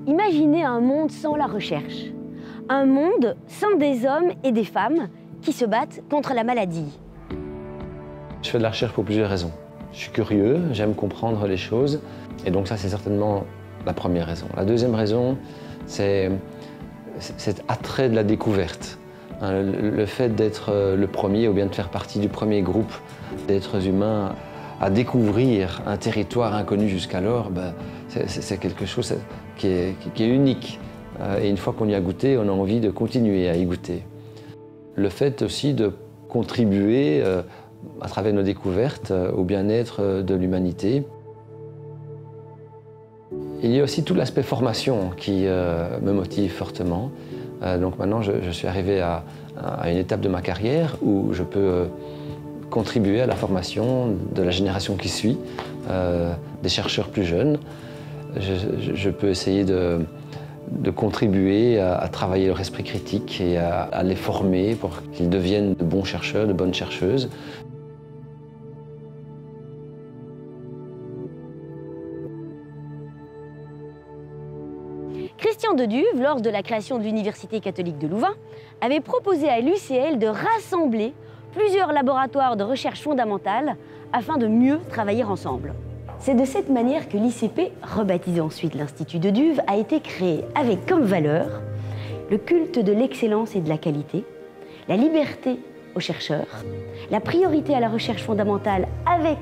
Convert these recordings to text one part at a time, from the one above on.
Imaginez un monde sans la recherche. Un monde sans des hommes et des femmes qui se battent contre la maladie. Je fais de la recherche pour plusieurs raisons. Je suis curieux, j'aime comprendre les choses. Et donc ça, c'est certainement la première raison. La deuxième raison, c'est cet attrait de la découverte. Le fait d'être le premier ou bien de faire partie du premier groupe d'êtres humains à découvrir un territoire inconnu jusqu'alors, c'est quelque chose qui est unique. Et une fois qu'on y a goûté, on a envie de continuer à y goûter. Le fait aussi de contribuer à travers nos découvertes au bien-être de l'humanité. Il y a aussi tout l'aspect formation qui me motive fortement. Donc maintenant, je suis arrivé à une étape de ma carrière où je peux contribuer à la formation de la génération qui suit, des chercheurs plus jeunes. Je peux essayer de contribuer à travailler leur esprit critique et à les former pour qu'ils deviennent de bons chercheurs, de bonnes chercheuses. Christian de Duve, lors de la création de l'Université catholique de Louvain, avait proposé à l'UCL de rassembler plusieurs laboratoires de recherche fondamentale afin de mieux travailler ensemble. C'est de cette manière que l'ICP, rebaptisé ensuite l'Institut de Duve, a été créé avec comme valeur le culte de l'excellence et de la qualité, la liberté aux chercheurs, la priorité à la recherche fondamentale avec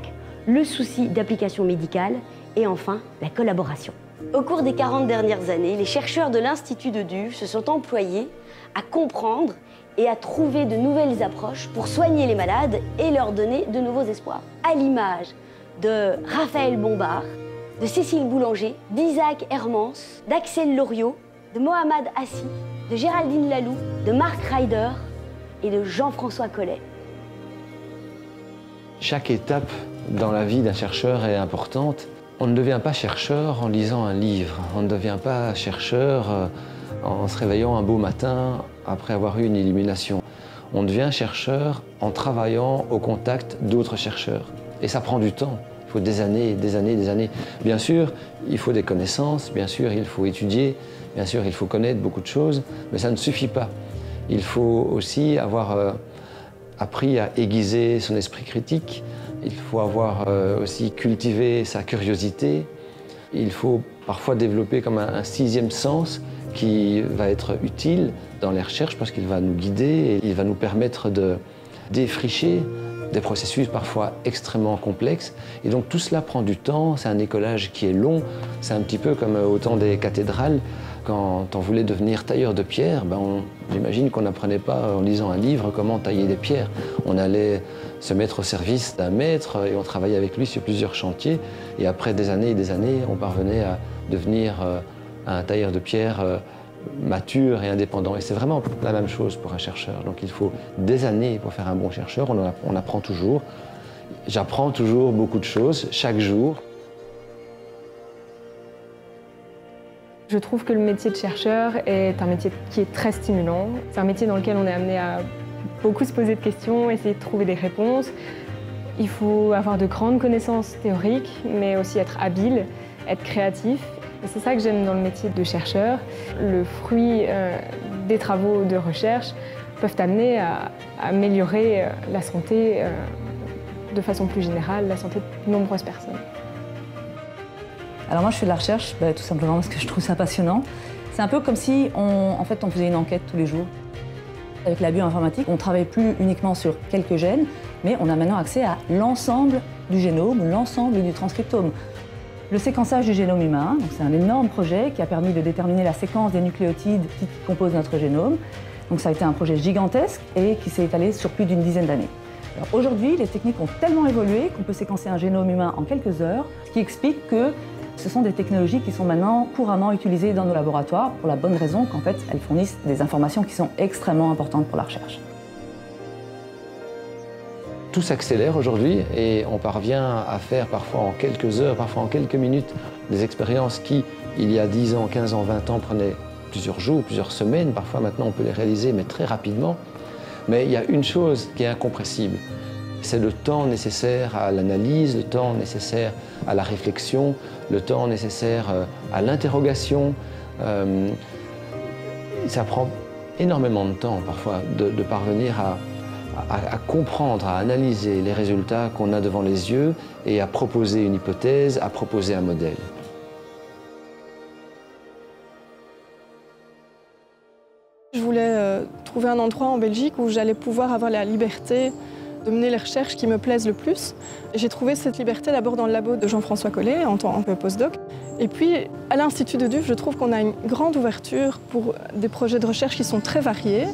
le souci d'application médicale et enfin la collaboration. Au cours des 40 dernières années, les chercheurs de l'Institut de Duve se sont employés à comprendre et à trouver de nouvelles approches pour soigner les malades et leur donner de nouveaux espoirs. À l'image de Raphaël Bombard, de Cécile Boulanger, d'Isaac Hermans, d'Axel Loriot, de Mohamed Hassi, de Géraldine Laloux, de Marc Ryder et de Jean-François Collet. Chaque étape dans la vie d'un chercheur est importante. On ne devient pas chercheur en lisant un livre. On ne devient pas chercheur en se réveillant un beau matin après avoir eu une illumination. On devient chercheur en travaillant au contact d'autres chercheurs. Et ça prend du temps. Il faut des années, des années, des années. Bien sûr, il faut des connaissances, bien sûr, il faut étudier, bien sûr, il faut connaître beaucoup de choses, mais ça ne suffit pas. Il faut aussi avoir appris à aiguiser son esprit critique. Il faut avoir aussi cultivé sa curiosité. Il faut parfois développer comme un sixième sens qui va être utile dans les recherches parce qu'il va nous guider et il va nous permettre de défricher des processus parfois extrêmement complexes. Et donc tout cela prend du temps, c'est un écolage qui est long. C'est un petit peu comme au temps des cathédrales. Quand on voulait devenir tailleur de pierre, j'imagine qu'on n'apprenait pas en lisant un livre comment tailler des pierres. On allait se mettre au service d'un maître et on travaillait avec lui sur plusieurs chantiers. Et après des années et des années, on parvenait à devenir un tailleur de pierre mature et indépendant. Et c'est vraiment la même chose pour un chercheur. Donc il faut des années pour faire un bon chercheur. On apprend toujours. J'apprends toujours beaucoup de choses, chaque jour. Je trouve que le métier de chercheur est un métier qui est très stimulant. C'est un métier dans lequel on est amené à beaucoup se poser de questions, essayer de trouver des réponses. Il faut avoir de grandes connaissances théoriques, mais aussi être habile, être créatif. Et c'est ça que j'aime dans le métier de chercheur. Le fruit des travaux de recherche peuvent amener à améliorer la santé de façon plus générale, la santé de nombreuses personnes. Alors moi je fais de la recherche tout simplement parce que je trouve ça passionnant. C'est un peu comme si on faisait une enquête tous les jours. Avec la bioinformatique, on ne travaille plus uniquement sur quelques gènes, mais on a maintenant accès à l'ensemble du génome, l'ensemble du transcriptome. Le séquençage du génome humain, c'est un énorme projet qui a permis de déterminer la séquence des nucléotides qui composent notre génome. Donc ça a été un projet gigantesque et qui s'est étalé sur plus d'une dizaine d'années. Aujourd'hui, les techniques ont tellement évolué qu'on peut séquencer un génome humain en quelques heures, ce qui explique que ce sont des technologies qui sont maintenant couramment utilisées dans nos laboratoires pour la bonne raison qu'en fait, elles fournissent des informations qui sont extrêmement importantes pour la recherche. Tout s'accélère aujourd'hui et on parvient à faire parfois en quelques heures, parfois en quelques minutes, des expériences qui, il y a 10 ans, 15 ans, 20 ans, prenaient plusieurs jours, plusieurs semaines. Parfois maintenant, on peut les réaliser, mais très rapidement. Mais il y a une chose qui est incompressible, c'est le temps nécessaire à l'analyse, le temps nécessaire à la réflexion, le temps nécessaire à l'interrogation, Ça prend énormément de temps parfois de parvenir à comprendre, à analyser les résultats qu'on a devant les yeux et à proposer une hypothèse, à proposer un modèle. Je voulais trouver un endroit en Belgique où j'allais pouvoir avoir la liberté de mener les recherches qui me plaisent le plus. J'ai trouvé cette liberté d'abord dans le labo de Jean-François Collet en tant que postdoc. Et puis à l'Institut de Duf, je trouve qu'on a une grande ouverture pour des projets de recherche qui sont très variés.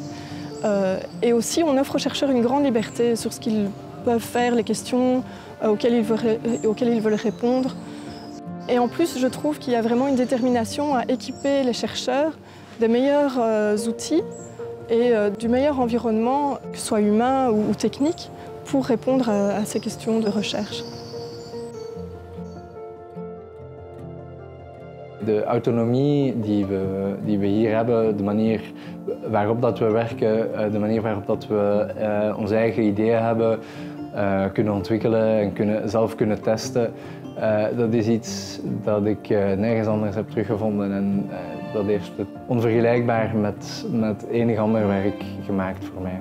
Et aussi, on offre aux chercheurs une grande liberté sur ce qu'ils peuvent faire, les questions auxquelles ils veulent répondre. Et en plus, je trouve qu'il y a vraiment une détermination à équiper les chercheurs des meilleurs outils et du meilleur environnement, que ce soit humain ou technique, pour répondre à ces questions de recherche. De autonomie die we hier hebben, de manier waarop dat we werken, de manier waarop dat we onze eigen ideeën hebben, kunnen ontwikkelen en zelf kunnen testen, dat is iets dat ik nergens anders heb teruggevonden en dat heeft het onvergelijkbaar met enig ander werk gemaakt voor mij.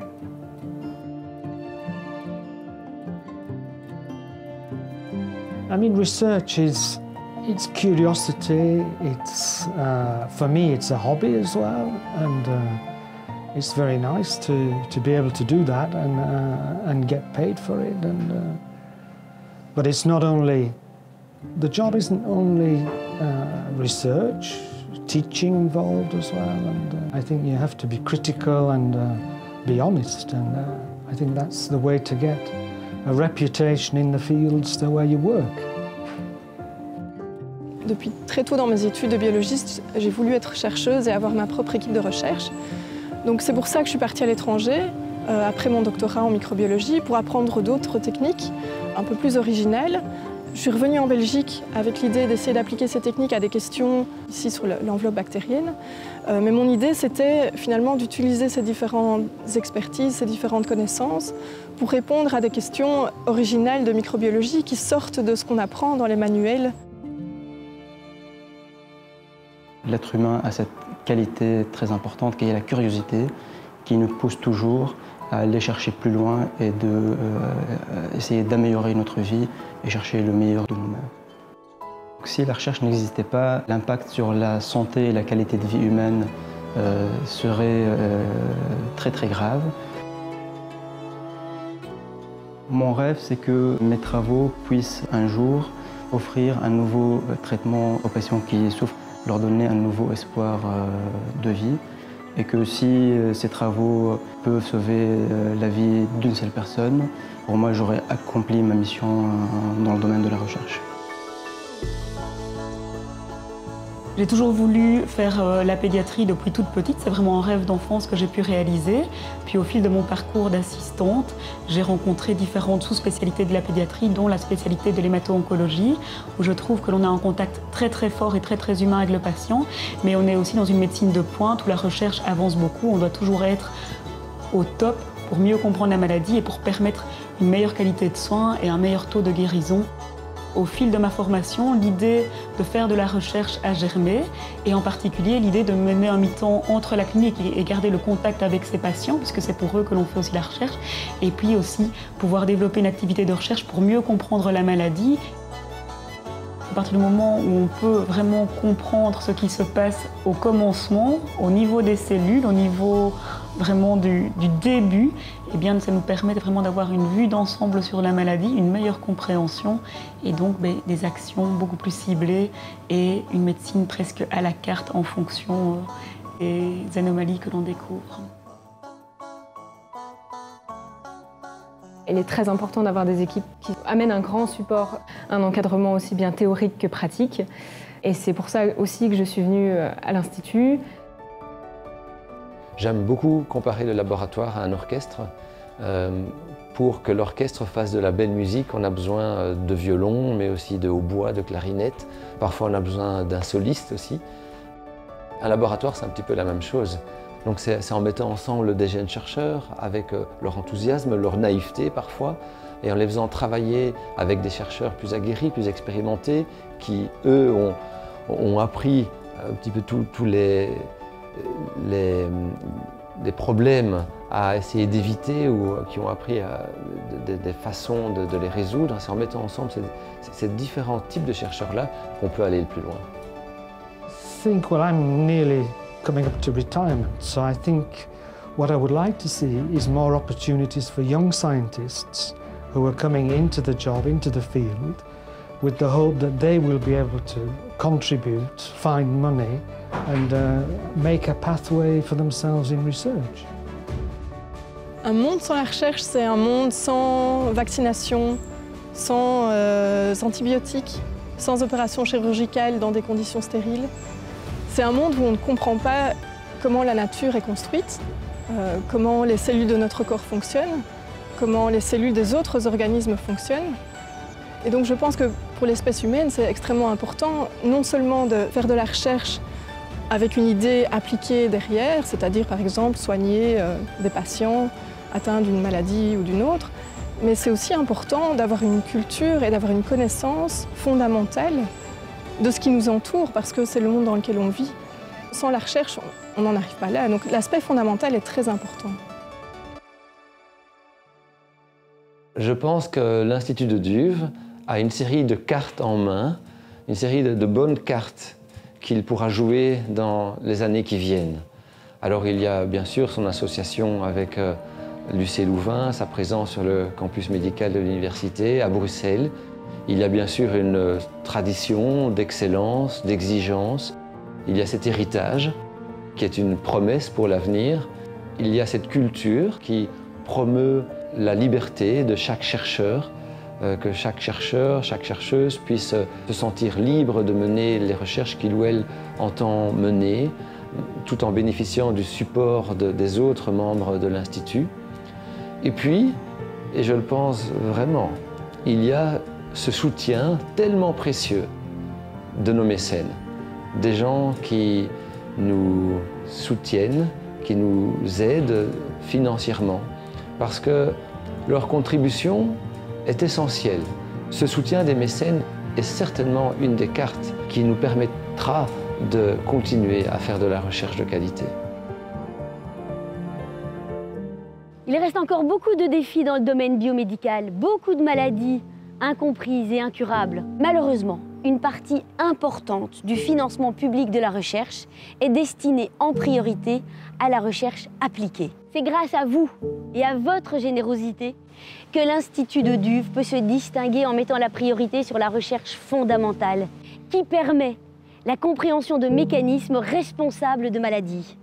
I mean, research is it's curiosity. It's for me, it's a hobby as well, and it's very nice to be able to do that and get paid for it. And but it's not only the job isn't only research, teaching involved as well. And I think you have to be critical and be honest. And I think that's the way to get a reputation in the fields where you work. Depuis très tôt dans mes études de biologiste, j'ai voulu être chercheuse et avoir ma propre équipe de recherche. Donc c'est pour ça que je suis partie à l'étranger, après mon doctorat en microbiologie, pour apprendre d'autres techniques un peu plus originelles. Je suis revenue en Belgique avec l'idée d'essayer d'appliquer ces techniques à des questions ici sur l'enveloppe bactérienne. Mais mon idée, c'était finalement d'utiliser ces différentes expertises, ces différentes connaissances pour répondre à des questions originales de microbiologie qui sortent de ce qu'on apprend dans les manuels. L'être humain a cette qualité très importante qui est la curiosité, qui nous pousse toujours à aller chercher plus loin et essayer d'améliorer notre vie et chercher le meilleur de nous-mêmes. Si la recherche n'existait pas, l'impact sur la santé et la qualité de vie humaine serait très très grave. Mon rêve, c'est que mes travaux puissent un jour offrir un nouveau traitement aux patients qui souffrent, leur donner un nouveau espoir de vie, et que si ces travaux peuvent sauver la vie d'une seule personne, pour moi j'aurais accompli ma mission dans le domaine de la recherche. J'ai toujours voulu faire la pédiatrie depuis toute petite, c'est vraiment un rêve d'enfance que j'ai pu réaliser. Puis au fil de mon parcours d'assistante, j'ai rencontré différentes sous-spécialités de la pédiatrie, dont la spécialité de l'hémato-oncologie, où je trouve que l'on a un contact très très fort et très très humain avec le patient, mais on est aussi dans une médecine de pointe où la recherche avance beaucoup, on doit toujours être au top pour mieux comprendre la maladie et pour permettre une meilleure qualité de soins et un meilleur taux de guérison. Au fil de ma formation, l'idée de faire de la recherche a germé, et en particulier l'idée de mener un mi-temps entre la clinique et garder le contact avec ses patients, puisque c'est pour eux que l'on fait aussi la recherche, et puis aussi pouvoir développer une activité de recherche pour mieux comprendre la maladie. À partir du moment où on peut vraiment comprendre ce qui se passe au commencement, au niveau des cellules, au niveau vraiment du début, eh bien, ça nous permet vraiment d'avoir une vue d'ensemble sur la maladie, une meilleure compréhension et donc des actions beaucoup plus ciblées et une médecine presque à la carte en fonction des anomalies que l'on découvre. Il est très important d'avoir des équipes qui amènent un grand support, un encadrement aussi bien théorique que pratique. Et c'est pour ça aussi que je suis venue à l'Institut. J'aime beaucoup comparer le laboratoire à un orchestre. Pour que l'orchestre fasse de la belle musique, on a besoin de violon, mais aussi de hautbois, de clarinette. Parfois, on a besoin d'un soliste aussi. Un laboratoire, c'est un petit peu la même chose. Donc c'est en mettant ensemble des jeunes chercheurs, avec leur enthousiasme, leur naïveté parfois, et en les faisant travailler avec des chercheurs plus aguerris, plus expérimentés, qui, eux, ont appris un petit peu tous les problèmes à essayer d'éviter ou qui ont appris des façons de les résoudre. C'est en mettant ensemble ces différents types de chercheurs-là qu'on peut aller le plus loin. I think, well, I'm nearly coming up to retirement, so I think what I would like to see is more opportunities for young scientists who are coming into the job, into the field, with the hope that they will be able to contribute, find money, and make a pathway for themselves in research. Un monde sans la recherche, c'est un monde sans vaccination, sans antibiotiques, sans opérations chirurgicales dans des conditions stériles. C'est un monde où on ne comprend pas comment la nature est construite, comment les cellules de notre corps fonctionnent, comment les cellules des autres organismes fonctionnent. Et donc je pense que pour l'espèce humaine, c'est extrêmement important non seulement de faire de la recherche avec une idée appliquée derrière, c'est-à-dire par exemple soigner des patients atteints d'une maladie ou d'une autre, mais c'est aussi important d'avoir une culture et d'avoir une connaissance fondamentale de ce qui nous entoure, parce que c'est le monde dans lequel on vit. Sans la recherche, on n'en arrive pas là. Donc l'aspect fondamental est très important. Je pense que l'Institut de Duve a une série de cartes en main, une série de bonnes cartes qu'il pourra jouer dans les années qui viennent. Alors il y a bien sûr son association avec l'UC Louvain, sa présence sur le campus médical de l'université à Bruxelles. Il y a bien sûr une tradition d'excellence, d'exigence. Il y a cet héritage qui est une promesse pour l'avenir. Il y a cette culture qui promeut la liberté de chaque chercheur, que chaque chercheur, chaque chercheuse puisse se sentir libre de mener les recherches qu'il ou elle entend mener, tout en bénéficiant du support des autres membres de l'Institut. Et puis, et je le pense vraiment, il y a ce soutien tellement précieux de nos mécènes, des gens qui nous soutiennent, qui nous aident financièrement, parce que leur contribution est essentielle. Ce soutien des mécènes est certainement une des cartes qui nous permettra de continuer à faire de la recherche de qualité. Il reste encore beaucoup de défis dans le domaine biomédical, beaucoup de maladies incomprises et incurables. Malheureusement, une partie importante du financement public de la recherche est destinée en priorité à la recherche appliquée. C'est grâce à vous et à votre générosité que l'Institut de Duve peut se distinguer en mettant la priorité sur la recherche fondamentale qui permet la compréhension de mécanismes responsables de maladies.